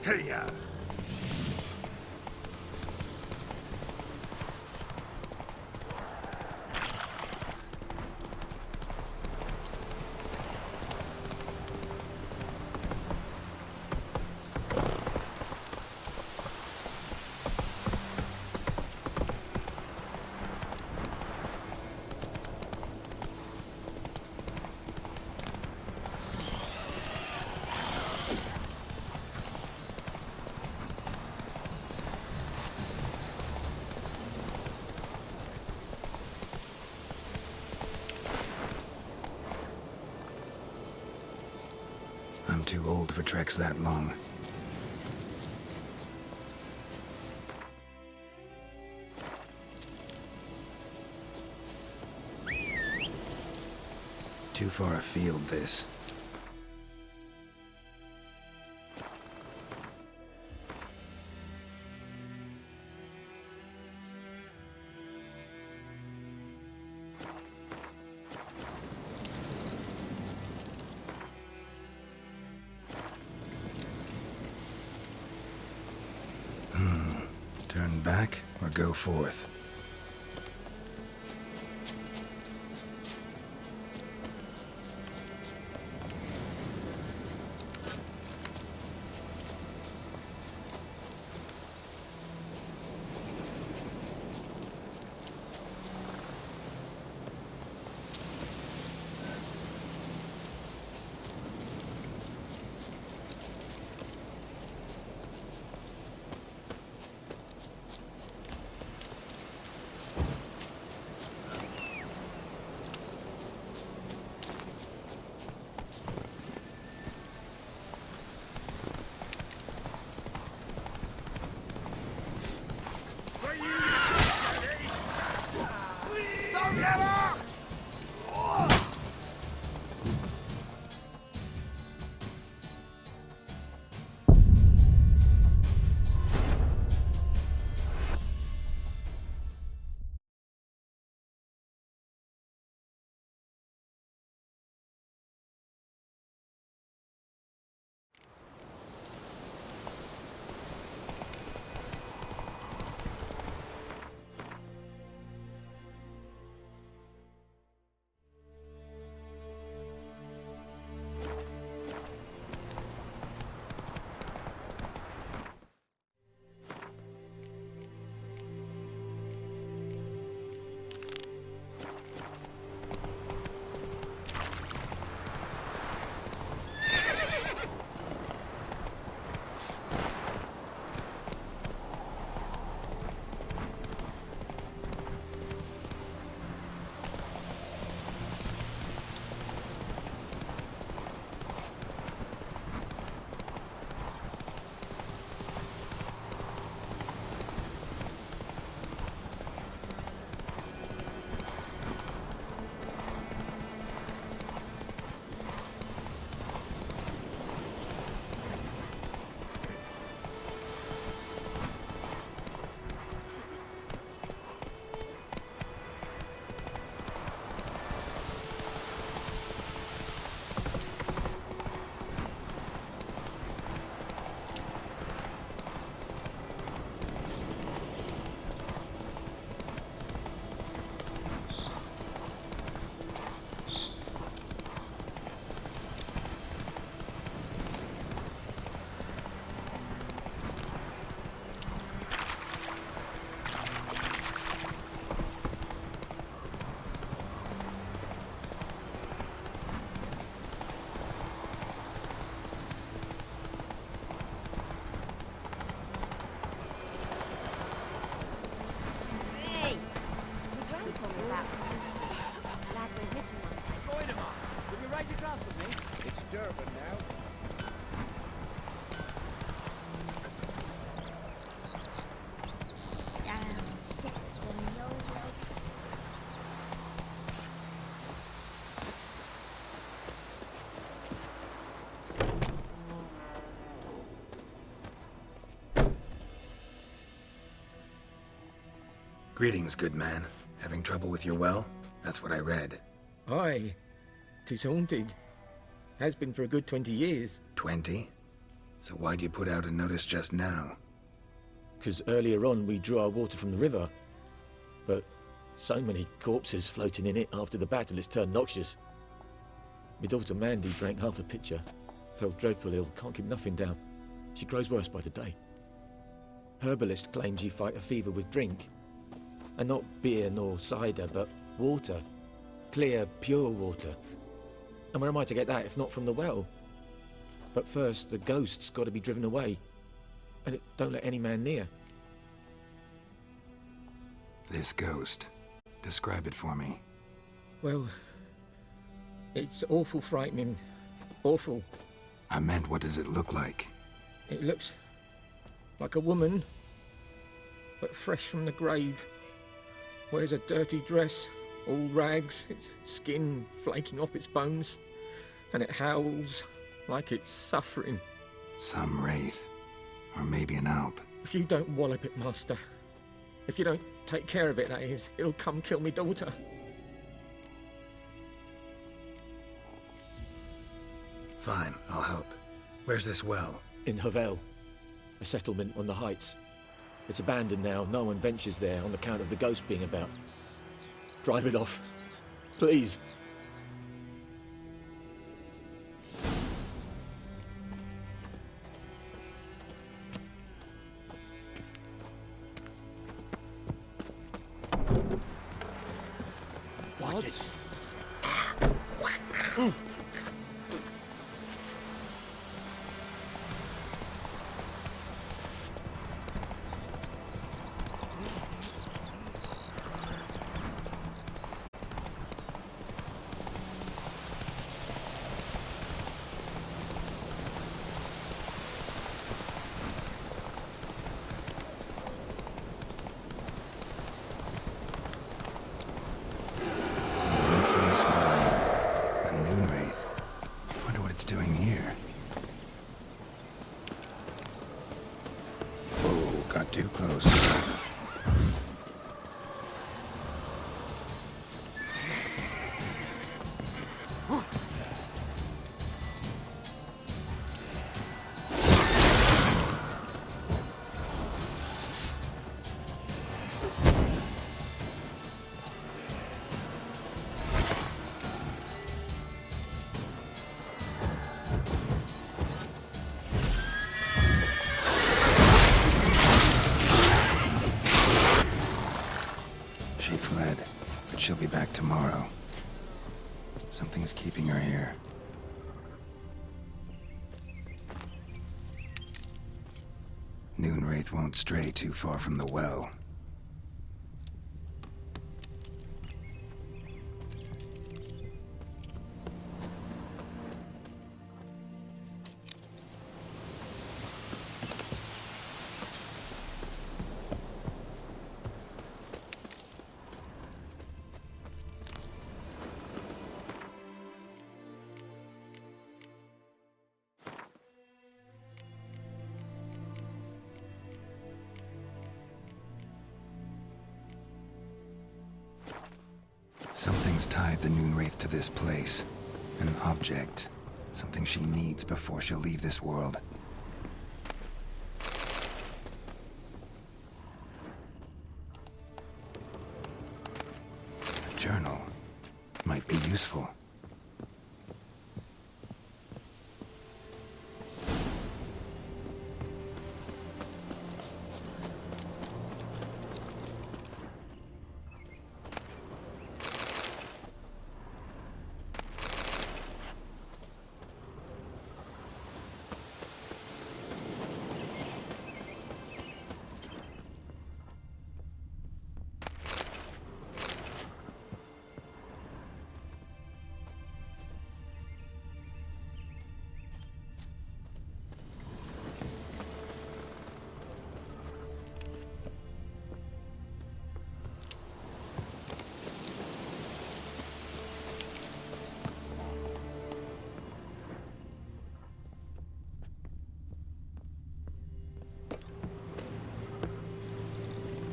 Hey-ya! I'm too old for treks that long. Too far afield, this. Turn back or go forth? Greetings, good man. Having trouble with your well? That's what I read. Aye. 'Tis haunted. Has been for a good 20 years. 20? So why'd you put out a notice just now? Because earlier on we drew our water from the river. But so many corpses floating in it after the battle it's turned noxious. My daughter Mandy drank half a pitcher. Fell dreadful ill, can't keep nothing down. She grows worse by the day. Herbalist claims you fight a fever with drink. And not beer nor cider, but water. Clear, pure water. And where am I to get that if not from the well? But first, the ghost's got to be driven away. And it don't let any man near. This ghost. Describe it for me. Well, it's awful frightening. Awful. I meant, what does it look like? It looks like a woman, but fresh from the grave. Wears a dirty dress, all rags, its skin flaking off its bones, and it howls like it's suffering. Some wraith. Or maybe an alp. If you don't wallop it, Master, if you don't take care of it, that is, it'll come kill me daughter. Fine, I'll help. Where's this well? In Havel, a settlement on the heights. It's abandoned now, no one ventures there on account of the ghost being about. Drive it off, please. Watch it. Doing here? Whoa, got too close. She fled, but she'll be back tomorrow. Something's keeping her here. Noonwraith won't stray too far from the well. Something's tied the Noonwraith to this place. An object. Something she needs before she'll leave this world. A journal. Might be useful.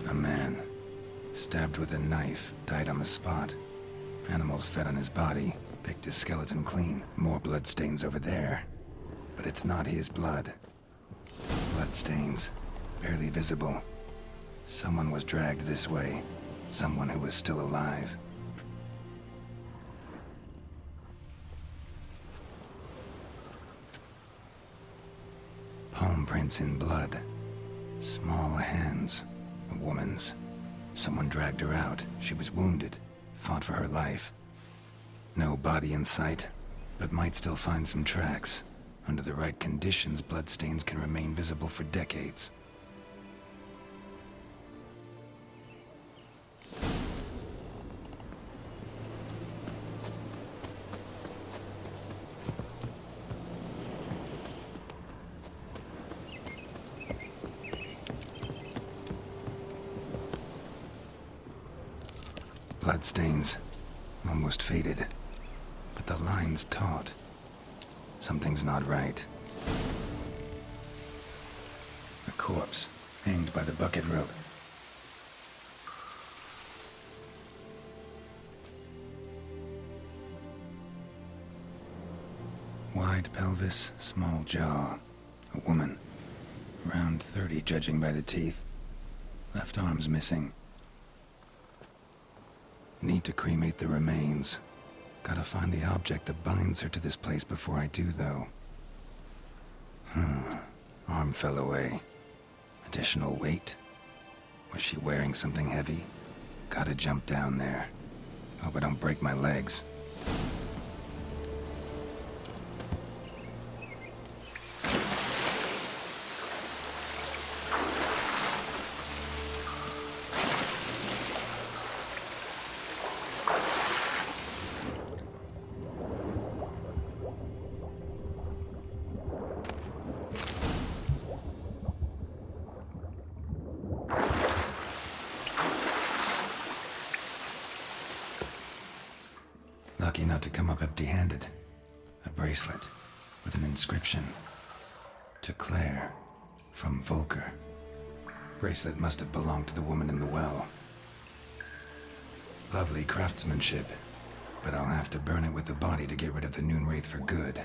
A man, stabbed with a knife, died on the spot. Animals fed on his body, picked his skeleton clean. More blood stains over there. But it's not his blood. Bloodstains, barely visible. Someone was dragged this way. Someone who was still alive. Palm prints in blood. Small hands. A woman's. Someone dragged her out. She was wounded. Fought for her life. No body in sight, but might still find some tracks. Under the right conditions, bloodstains can remain visible for decades. Bloodstains, almost faded, but the line's taut. Something's not right. A corpse, hanged by the bucket rope. Wide pelvis, small jaw. A woman. Around 30, judging by the teeth. Left arm's missing. Need to cremate the remains. Gotta find the object that binds her to this place before I do, though. Arm fell away. Additional weight? Was she wearing something heavy? Gotta jump down there. Hope I don't break my legs. Lucky not to come up empty-handed. A bracelet with an inscription. To Claire, from Volker. Bracelet must have belonged to the woman in the well. Lovely craftsmanship, but I'll have to burn it with the body to get rid of the Noonwraith for good.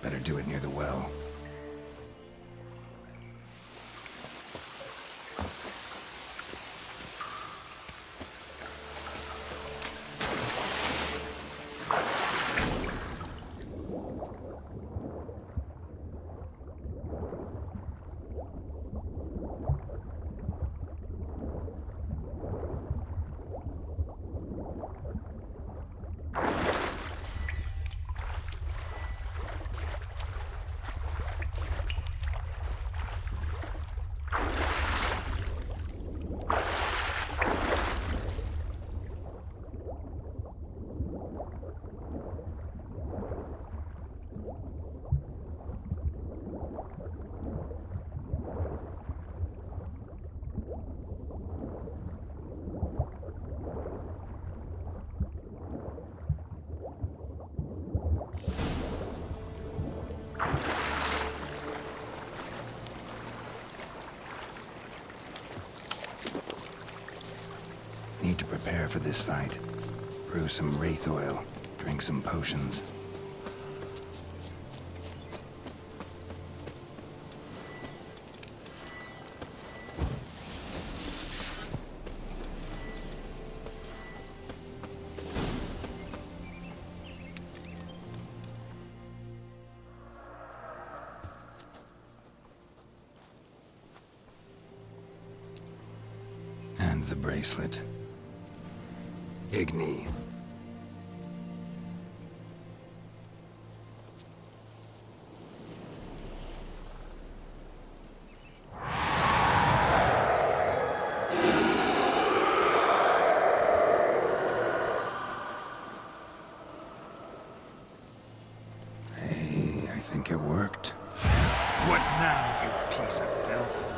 Better do it near the well. Need to prepare for this fight. Brew some wraith oil. Drink some potions. And the bracelet. Igni. Hey, I think it worked. What now, you piece of filth?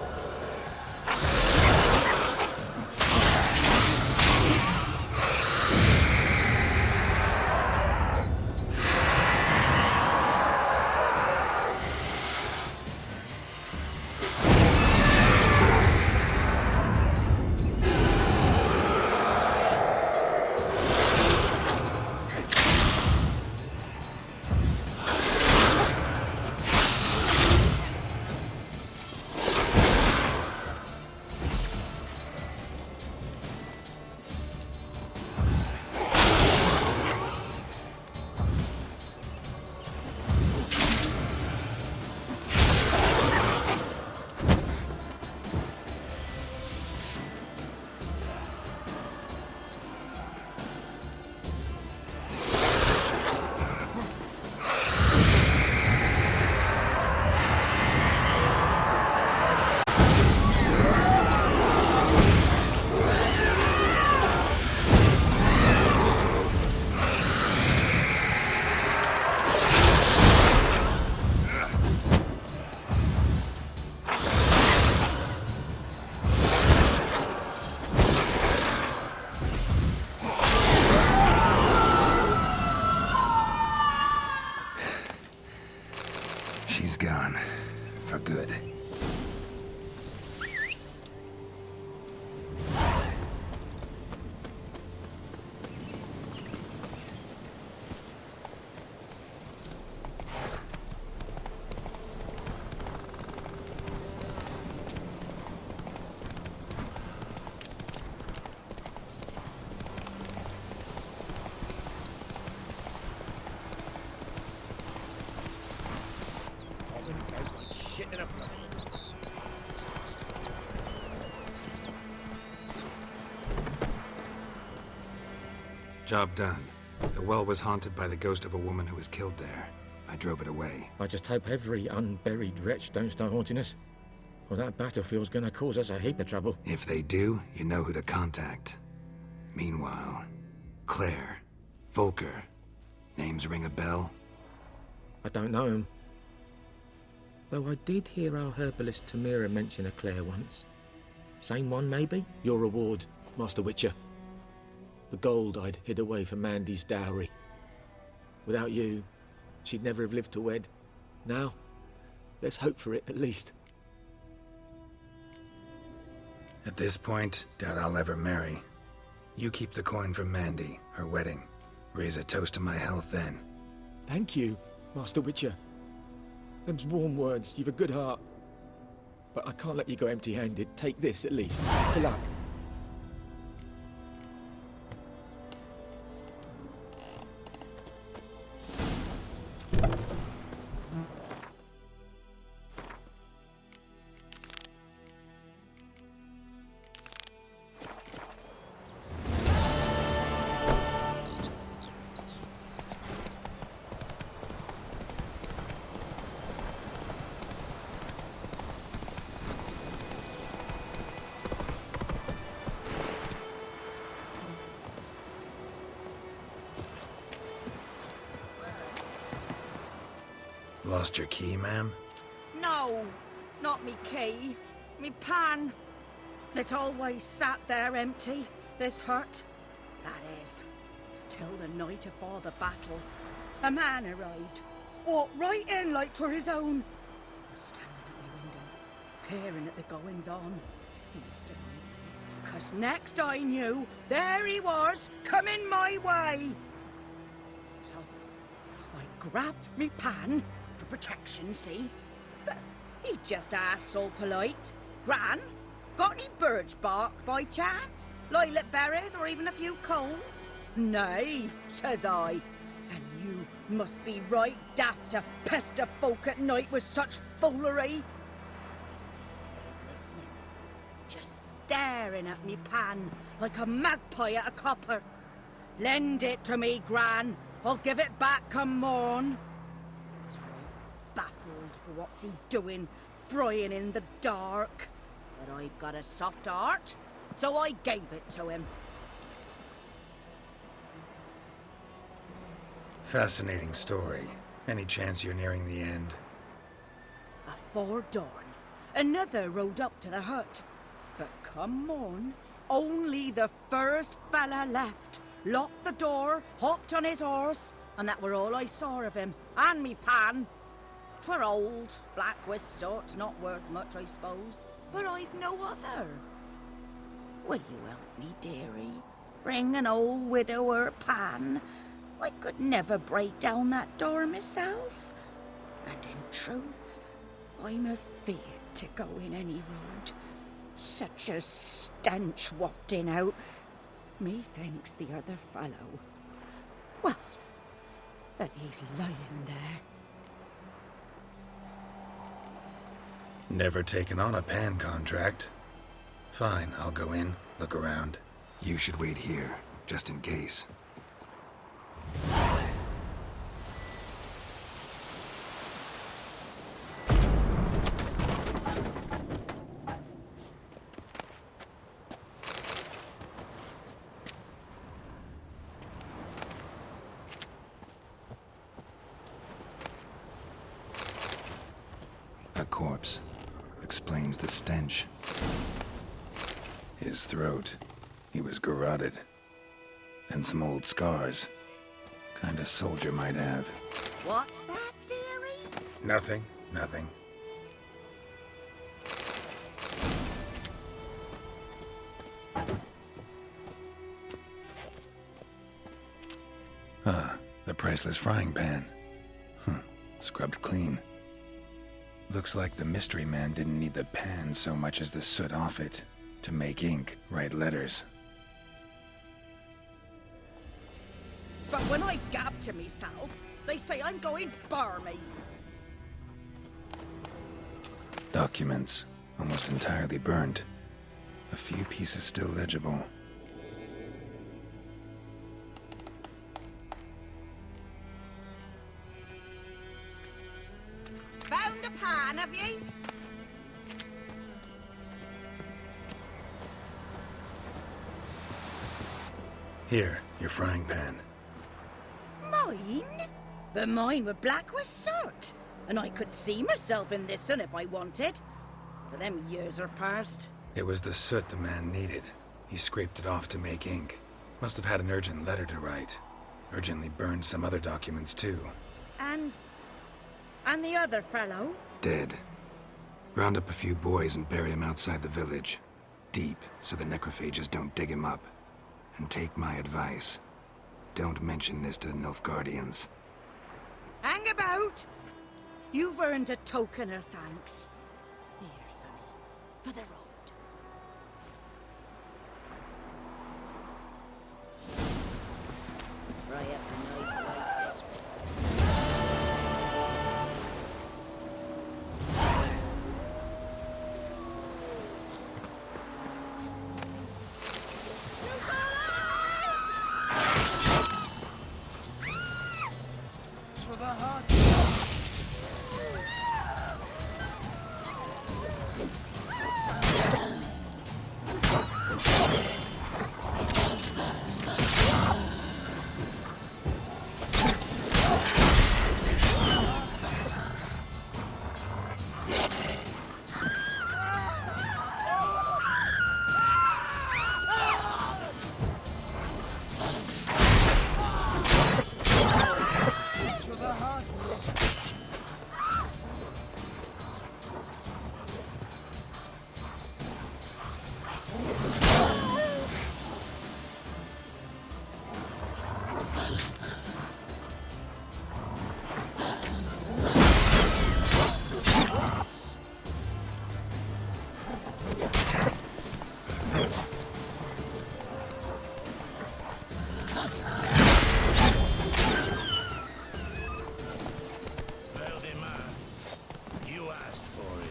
Job done. The well was haunted by the ghost of a woman who was killed there. I drove it away. I just hope every unburied wretch don't start haunting us. Well, that battlefield's gonna cause us a heap of trouble. If they do, you know who to contact. Meanwhile, Claire, Volker, names ring a bell? I don't know him. Though I did hear our herbalist Tamira mention a Claire once. Same one, maybe? Your reward, Master Witcher. The gold I'd hid away for Mandy's dowry. Without you, she'd never have lived to wed. Now, let's hope for it, at least. At this point, doubt I'll ever marry. You keep the coin from Mandy, her wedding. Raise a toast to my health then. Thank you, Master Witcher. Them's warm words, you've a good heart. But I can't let you go empty-handed. Take this, at least, for luck. Lost your key, ma'am? No, not me key. Me pan. It's always sat there empty, this hut. That is, till the night afore the battle. A man arrived, walked right in like 'twere his own. Was standing at my window, peering at the goings-on. He must have known, 'cause next I knew, there he was, coming my way. So, I grabbed me pan, for protection, see? But he just asks all polite. Gran, got any birch bark by chance? Lilac berries or even a few coals? Nay, says I. And you must be right daft to pester folk at night with such foolery. I sees he ain't listening, just staring at me pan like a magpie at a copper. Lend it to me, Gran. I'll give it back come morn. Baffled for what's he doing, frying in the dark. But I've got a soft heart, so I gave it to him. Fascinating story. Any chance you're nearing the end? Afore dawn, another rode up to the hut. But come morn, only the first fella left. Locked the door, hopped on his horse, and that were all I saw of him, and me pan. 'Twere old, black with soot, not worth much, I suppose, but I've no other. Will you help me, dearie? Bring an old widower pan? I could never break down that door myself. And in truth, I'm afeard to go in any road. Such a stench wafting out. Methinks the other fellow, well, that he's lying there. Never taken on a pan contract. Fine, I'll go in, look around. You should wait here, just in case. A corpse. Explains the stench. His throat. He was garroted. And some old scars. Kind of soldier might have. What's that, dearie? Nothing. Nothing. Ah, the priceless frying pan. Scrubbed clean. Looks like the mystery man didn't need the pan so much as the soot off it to make ink, write letters. But when I gab to myself, they say I'm going barmy. Documents, almost entirely burnt. A few pieces still legible. have ye? Here, your frying pan. Mine? But mine were black with soot. And I could see myself in this one if I wanted. But them years are past. It was the soot the man needed. He scraped it off to make ink. Must have had an urgent letter to write. Urgently burned some other documents too. And the other fellow? Dead. Round up a few boys and bury him outside the village. Deep, so the necrophages don't dig him up. And take my advice. Don't mention this to the Nilfgaardians. Hang about! You've earned a token of thanks. Here, sonny, for the road. Fry up a nice white fish. To the hut. To the hut. Valdemar, you asked for it.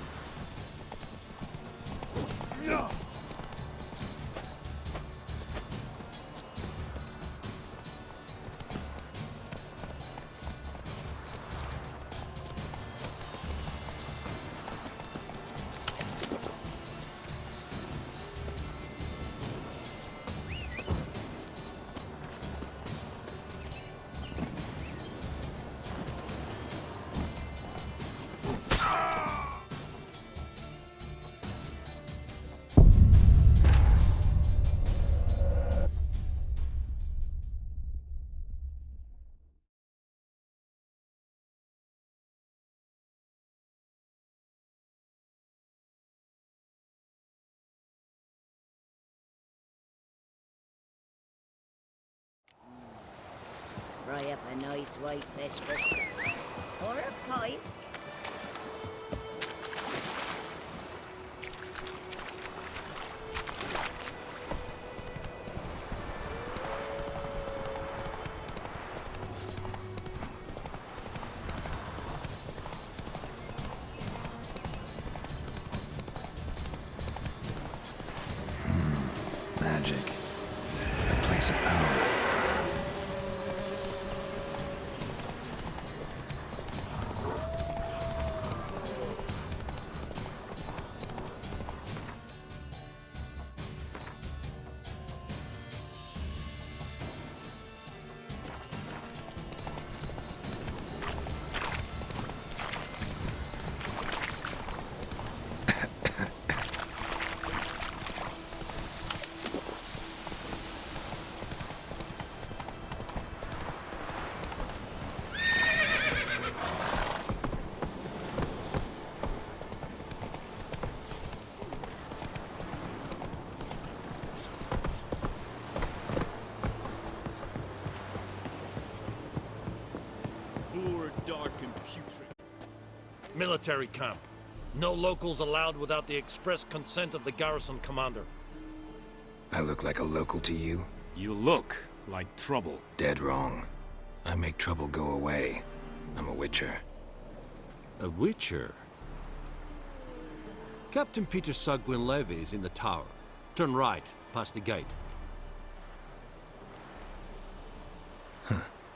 Fry up a nice white fish for supper. Or a pipe. Magic. A place of power. Poor, dark, and putrid. Military camp. No locals allowed without the express consent of the garrison commander. I look like a local to you? You look like trouble. Dead wrong. I make trouble go away. I'm a witcher. A witcher? Captain Peter Sagwin Levy is in the tower. Turn right, past the gate.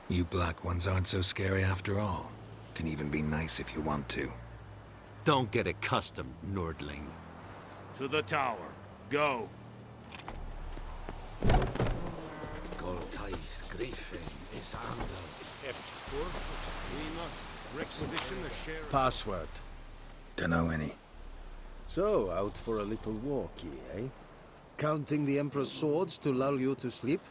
You black ones aren't so scary after all. Can even be nice if you want to. Don't get accustomed, Nordling. To the tower. Go. Goltais Griffin is under. We must requisition a share. Password. Dunno any. So, out for a little walkie, eh? Counting the Emperor's swords to lull you to sleep?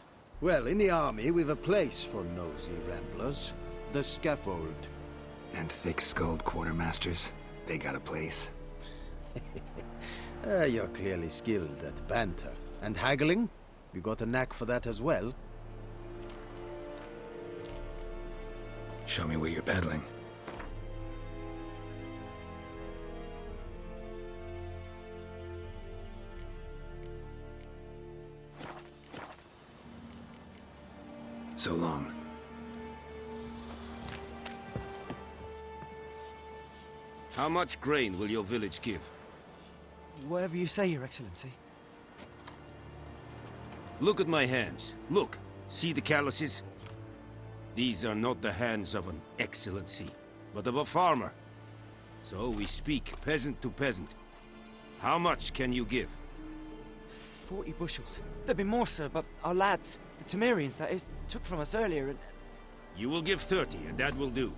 Well, in the army, we've a place for nosy ramblers. The scaffold. And thick-skulled quartermasters, they got a place. You're clearly skilled at banter. And haggling? You got a knack for that as well? Show me what you're peddling. So long. How much grain will your village give? Whatever you say, Your Excellency. Look at my hands. Look. See the calluses? These are not the hands of an excellency, but of a farmer. So we speak peasant to peasant. How much can you give? 40 bushels. There'd be more, sir, but our lads, the Temerians, that is, took from us earlier and... You will give 30, and that will do.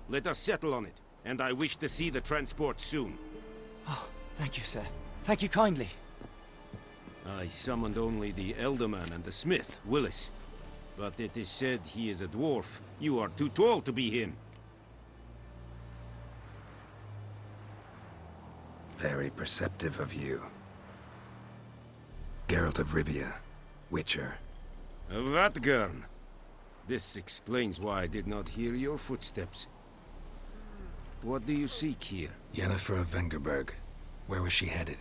Let us settle on it, and I wish to see the transport soon. Oh, thank you, sir. Thank you kindly. I summoned only the Elderman and the smith, Willis. But it is said he is a dwarf. You are too tall to be him. Very perceptive of you. Geralt of Rivia, Witcher. Vatgern. This explains why I did not hear your footsteps. What do you seek here? Yennefer of Vengerberg. Where was she headed?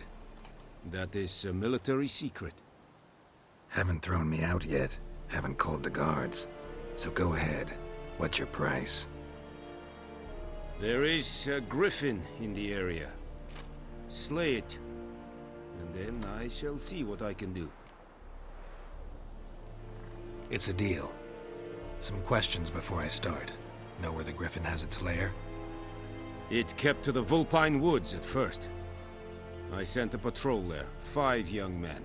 That is a military secret. Haven't thrown me out yet. Haven't called the guards. So go ahead. What's your price? There is a griffin in the area. Slay it. And then I shall see what I can do. It's a deal. Some questions before I start. Know where the griffin has its lair? It kept to the Vulpine Woods at first. I sent a patrol there, 5 young men.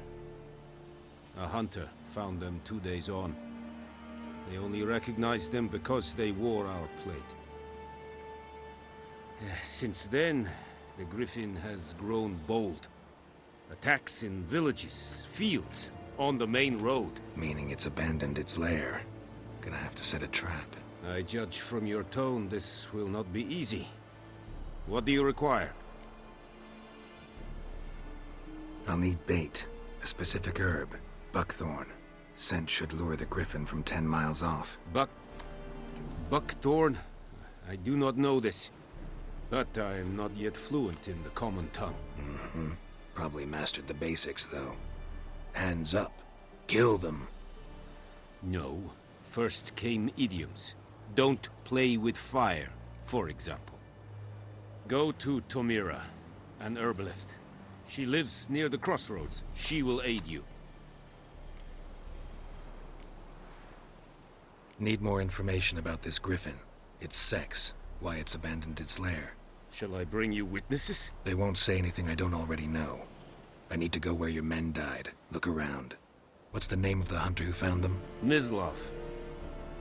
A hunter found them 2 days on. They only recognized them because they wore our plate. Since then, the griffin has grown bold. Attacks in villages, fields, on the main road. Meaning it's abandoned its lair. Gonna have to set a trap. I judge from your tone this will not be easy. What do you require? I'll need bait. A specific herb. Buckthorn. Scent should lure the griffin from 10 miles off. Buckthorn? I do not know this. But I am not yet fluent in the common tongue. Mm-hmm. Probably mastered the basics, though. Hands up. Kill them. No. First came idioms. Don't play with fire, for example. Go to Tomira, an herbalist. She lives near the crossroads. She will aid you. Need more information about this griffin. Its sex. Why it's abandoned its lair. Shall I bring you witnesses? They won't say anything I don't already know. I need to go where your men died. Look around. What's the name of the hunter who found them? Mislav.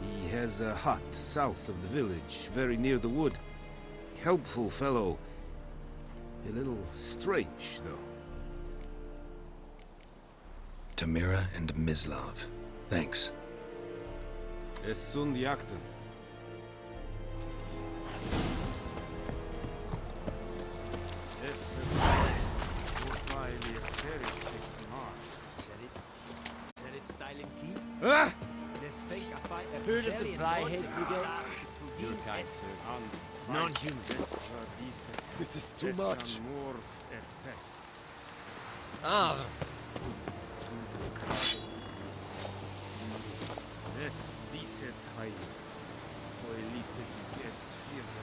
He has a hut south of the village, very near the wood. Helpful fellow. A little strange, though. Tamira and Mislav. Thanks. Es sunt jakten. Es Heard of the Flyhead Brigade? Non-human. This is too much. Ah, Es diset heil. Foelite dies vierte.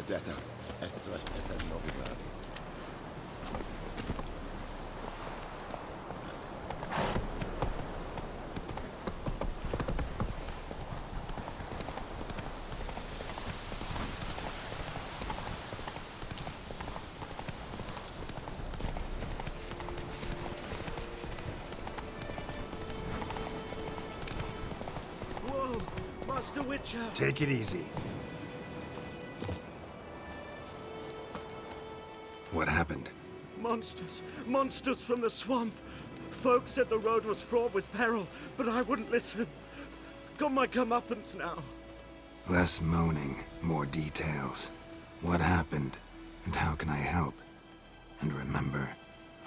Benedetta, esto es el novedad. Whoa, Master Witcher! Take it easy. What happened? Monsters! Monsters from the swamp! Folk said the road was fraught with peril, but I wouldn't listen. Got my comeuppance now. Less moaning, more details. What happened, and how can I help? And remember,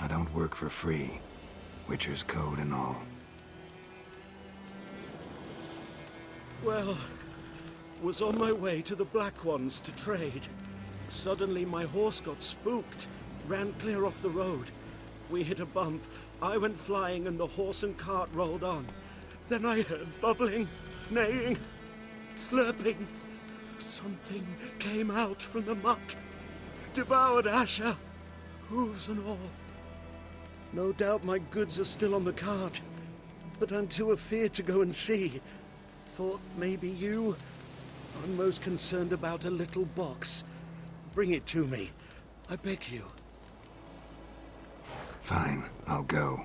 I don't work for free. Witcher's code and all. Well, was on my way to the Black Ones to trade. Suddenly my horse got spooked, ran clear off the road. We hit a bump, I went flying and the horse and cart rolled on. Then I heard bubbling, neighing, slurping. Something came out from the muck, devoured Asher, hooves and all. No doubt my goods are still on the cart, but I'm too afeard to go and see. Thought maybe you. I'm most concerned about a little box. Bring it to me. I beg you. Fine, I'll go.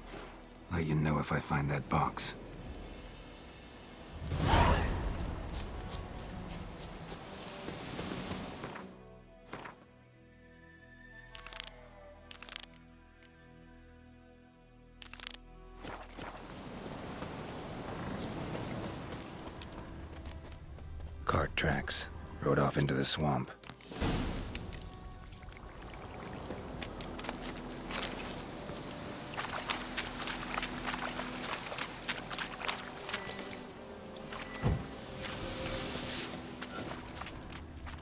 Let you know if I find that box. Cart tracks. Rode off into the swamp.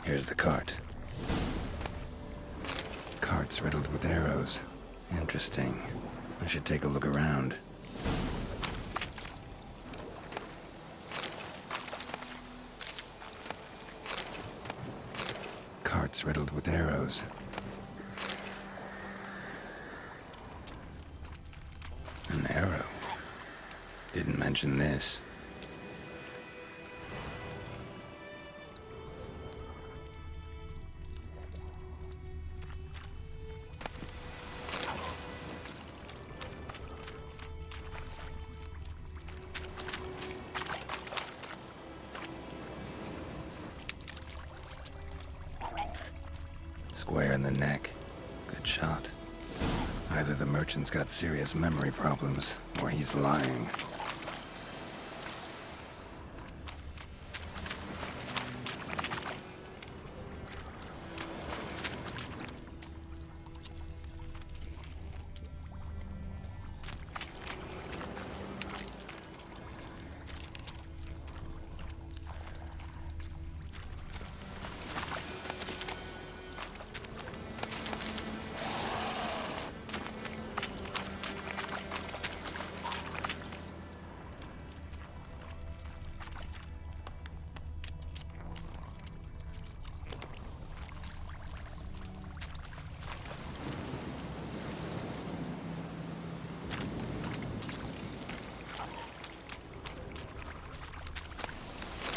Here's the cart. Cart's riddled with arrows. Interesting. I should take a look around. Cart's riddled with arrows. An arrow. Didn't mention this. Square in the neck. Good shot. Either the merchant's got serious memory problems, or he's lying.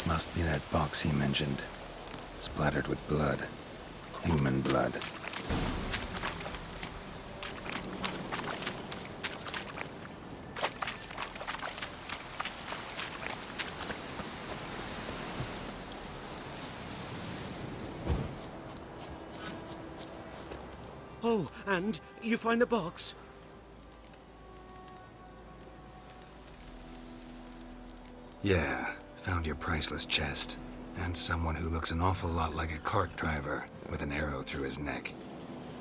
Must be that box he mentioned. Splattered with blood. Human blood. Oh, and you find the box? Yeah, found your priceless chest. And someone who looks an awful lot like a cart driver, with an arrow through his neck.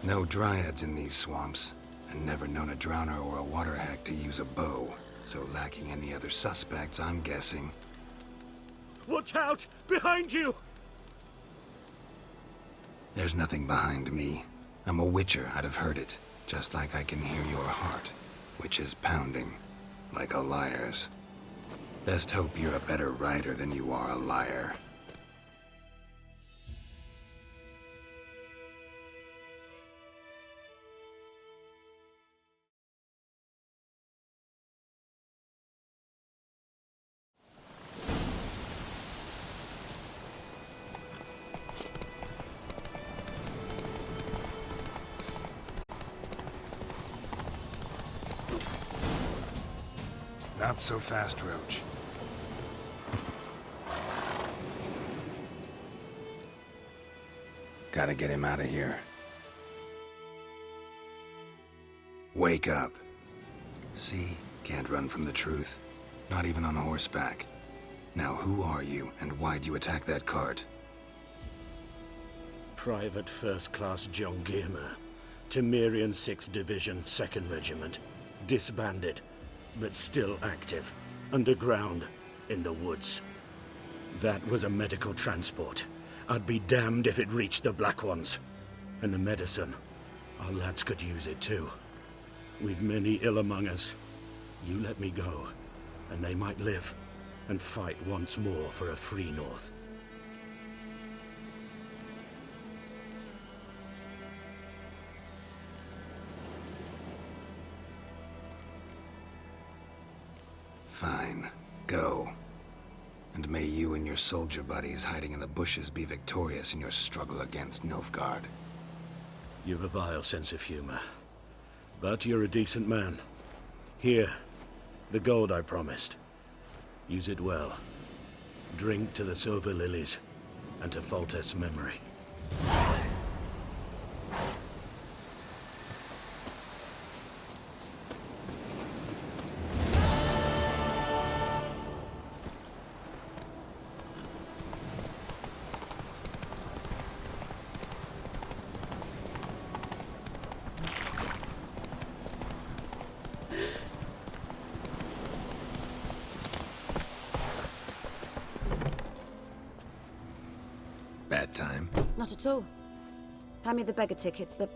No dryads in these swamps, and never known a drowner or a water hack to use a bow. So lacking any other suspects, I'm guessing. Watch out! Behind you! There's nothing behind me. I'm a witcher, I'd have heard it. Just like I can hear your heart, which is pounding, like a liar's. Best hope you're a better rider than you are a liar. Not so fast, Roach. Gotta get him out of here. Wake up. See? Can't run from the truth. Not even on horseback. Now who are you, and why'd you attack that cart? Private First Class John Giermer, Temerian 6th Division, 2nd Regiment. Disbanded, but still active. Underground, in the woods. That was a medical transport. I'd be damned if it reached the Black Ones. And the medicine, our lads could use it too. We've many ill among us. You let me go, and they might live, and fight once more for a free North. Fine. Go. And may you and your soldier buddies hiding in the bushes be victorious in your struggle against Nilfgaard. You've a vile sense of humor. But you're a decent man. Here, the gold I promised. Use it well. Drink to the Silver Lilies, and to Foltest's memory. Bad time? Not at all. Hand me the beggar tickets, the...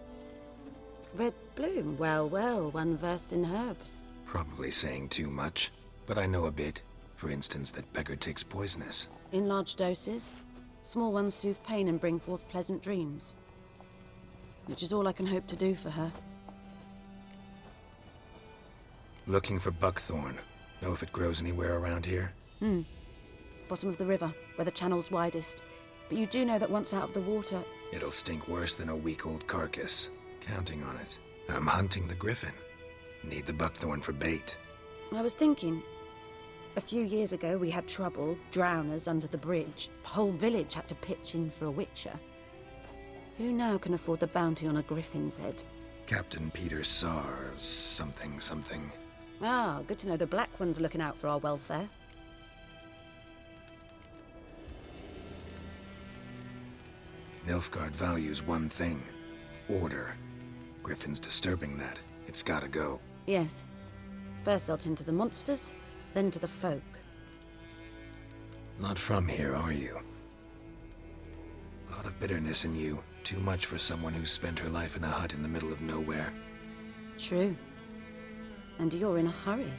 Red Bloom. Well, well, one versed in herbs. Probably saying too much, but I know a bit. For instance, that beggar tick's poisonous. In large doses. Small ones soothe pain and bring forth pleasant dreams. Which is all I can hope to do for her. Looking for buckthorn. Know if it grows anywhere around here? Bottom of the river, where the channel's widest. But you do know that once out of the water... It'll stink worse than a week-old carcass. Counting on it. I'm hunting the griffin. Need the buckthorn for bait. I was thinking... A few years ago we had trouble, drowners under the bridge. Whole village had to pitch in for a witcher. Who now can afford the bounty on a griffin's head? Captain Peter Sar... something. Ah, good to know the Black One's looking out for our welfare. Nilfgaard values one thing. Order. Griffin's disturbing that. It's gotta go. Yes. First they'll tend to the monsters, then to the folk. Not from here, are you? A lot of bitterness in you. Too much for someone who's spent her life in a hut in the middle of nowhere. True. And you're in a hurry.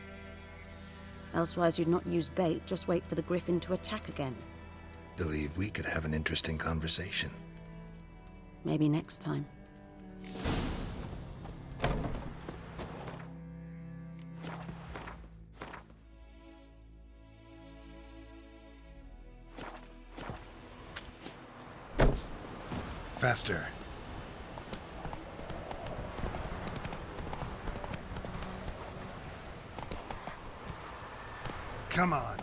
Elsewise you'd not use bait, just wait for the griffin to attack again. Believe we could have an interesting conversation. Maybe next time. Faster. Come on.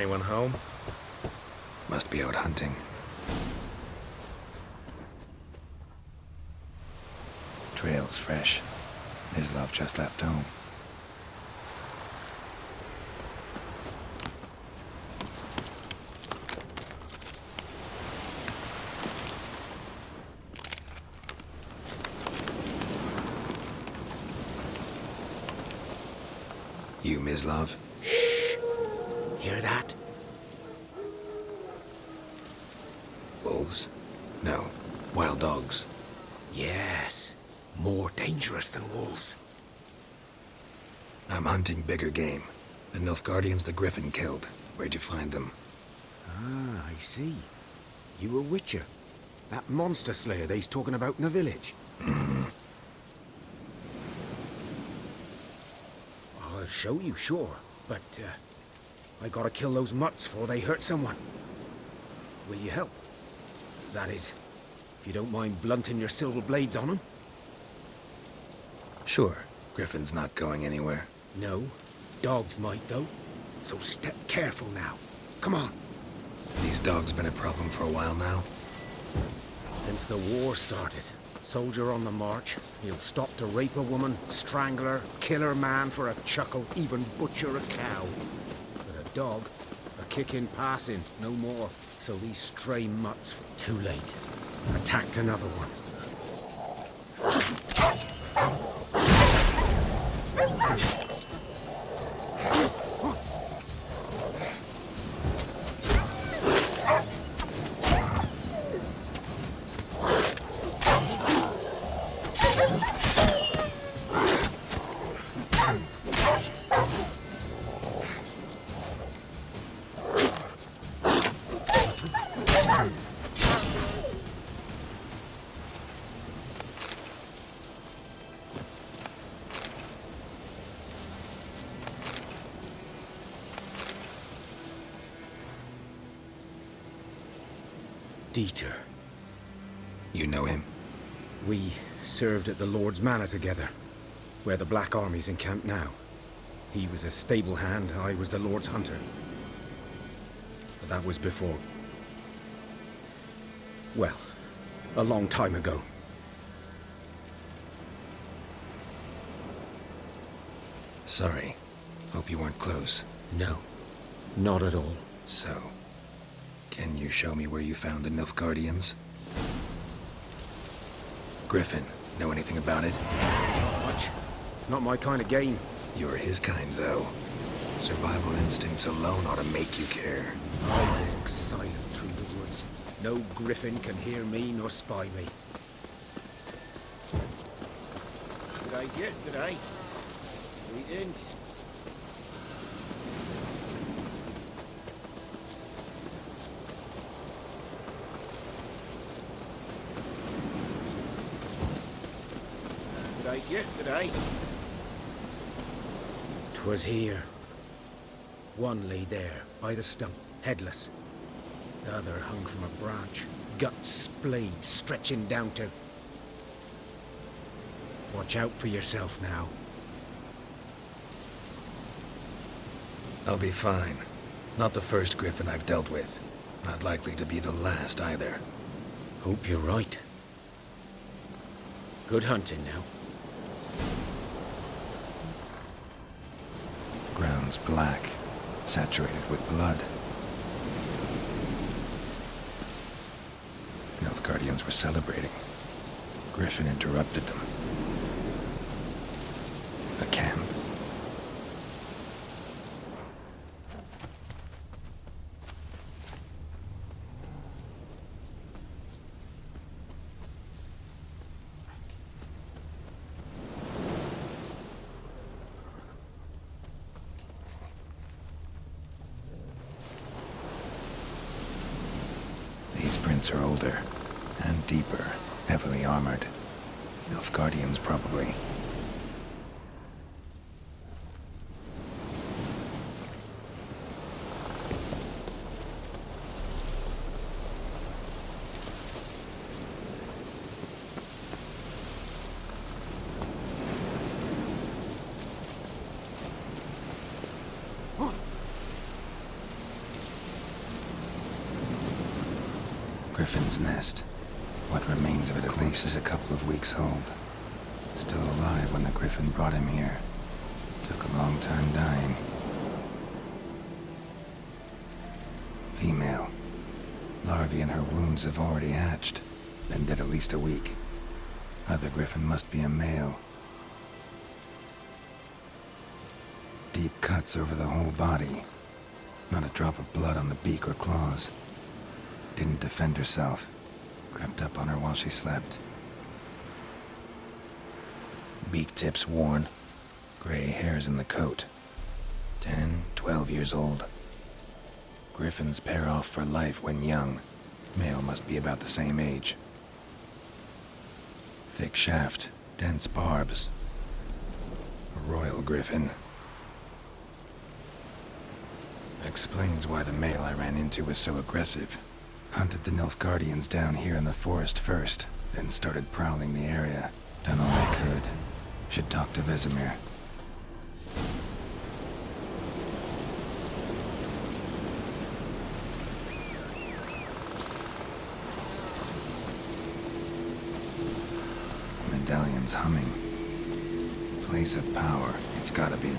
Anyone home? Must be out hunting. Trail's fresh. Mislav just left home. You, Mislav? Hear that? Wolves? No. Wild dogs. Yes. More dangerous than wolves. I'm hunting bigger game. The Nilfgaardians the Griffin killed. Where'd you find them? Ah, I see. You a witcher. That monster slayer they's talking about in the village. I'll show you, sure. But, I gotta kill those mutts before they hurt someone. Will you help? That is, if you don't mind blunting your silver blades on them. Sure. Griffin's not going anywhere. No. Dogs might, though. So step careful now. Come on. These dogs been a problem for a while now. Since the war started. Soldier on the march. He'll stop to rape a woman, strangle her, kill her man for a chuckle, even butcher a cow. But a dog, a kick in passing, no more. So these stray mutts, too late, attacked another one. Dieter. You know him? We served at the Lord's Manor together, where the Black Army's encamped now. He was a stable hand, I was the Lord's hunter. But that was before... well, a long time ago. Sorry. Hope you weren't close. No, not at all. So, can you show me where you found the Nilfgaardians? Griffin, know anything about it? Much. Not my kind of game. You're his kind, though. Survival instincts alone ought to make you care. I walk silent through the woods. No griffin can hear me nor spy me. Good idea, good eye. Greetings. Good idea, good eye. 'Twas here. One lay there, by the stump, headless. The other hung from a branch, guts splayed, stretching down to... Watch out for yourself now. I'll be fine. Not the first Griffin I've dealt with. Not likely to be the last, either. Hope you're right. Good hunting now. Ground's black, saturated with blood. Nilfgaardians were celebrating. Griffin interrupted them. A camp. These prints are older and deeper, heavily armored. Nilfgaardians, probably. Griffin's nest. What remains of it at least is a couple of weeks old. Still alive when the Griffin brought him here. Took a long time dying. Female. Larvae in her wounds have already hatched. Been dead at least a week. Other Griffin must be a male. Deep cuts over the whole body. Not a drop of blood on the beak or claws. Didn't defend herself. Crept up on her while she slept. Beak tips worn. Gray hairs in the coat. 10, 12 years old. Griffins pair off for life when young. Male must be about the same age. Thick shaft, dense barbs. A royal griffin. Explains why the male I ran into was so aggressive. Hunted the Nilfgaardians down here in the forest first, then started prowling the area. Done all I could. Should talk to Vesemir. Medallion's humming. Place of power, it's gotta be.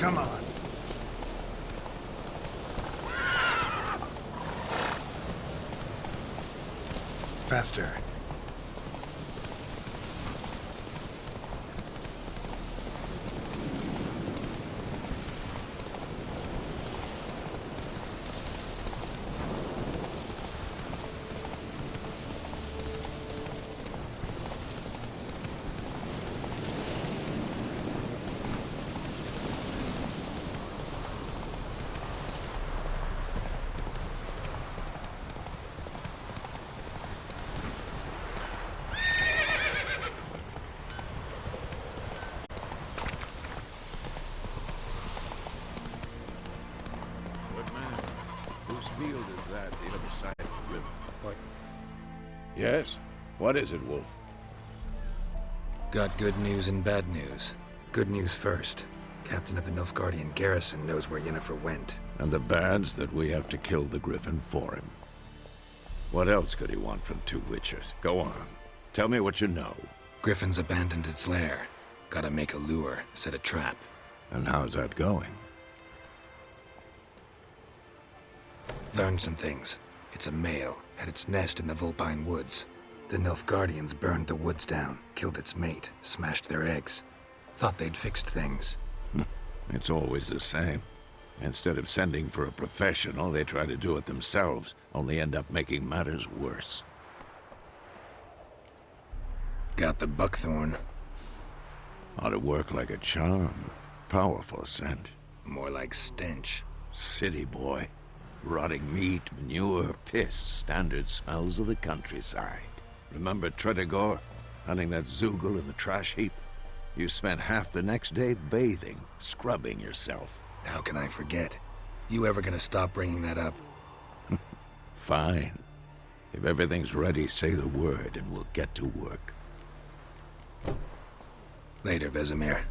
Come on. Faster. Field is that the other side of the river? What? Yes? What is it, Wolf? Got good news and bad news. Good news first. Captain of the Nilfgaardian garrison knows where Yennefer went. And the bad's that we have to kill the Griffin for him. What else could he want from two witches? Go on. Tell me what you know. Griffin's abandoned its lair. Gotta make a lure, set a trap. And how's that going? Learned some things. It's a male, had its nest in the Vulpine Woods. The Nilfgaardians burned the woods down, killed its mate, smashed their eggs. Thought they'd fixed things. It's always the same. Instead of sending for a professional, they try to do it themselves, only end up making matters worse. Got the buckthorn. Ought to work like a charm. Powerful scent. More like stench. City boy. Rotting meat, manure, piss, standard smells of the countryside. Remember Tretogor? Hunting that Zoogle in the trash heap? You spent half the next day bathing, scrubbing yourself. How can I forget? You ever gonna stop bringing that up? Fine. If everything's ready, say the word and we'll get to work. Later, Vesemir.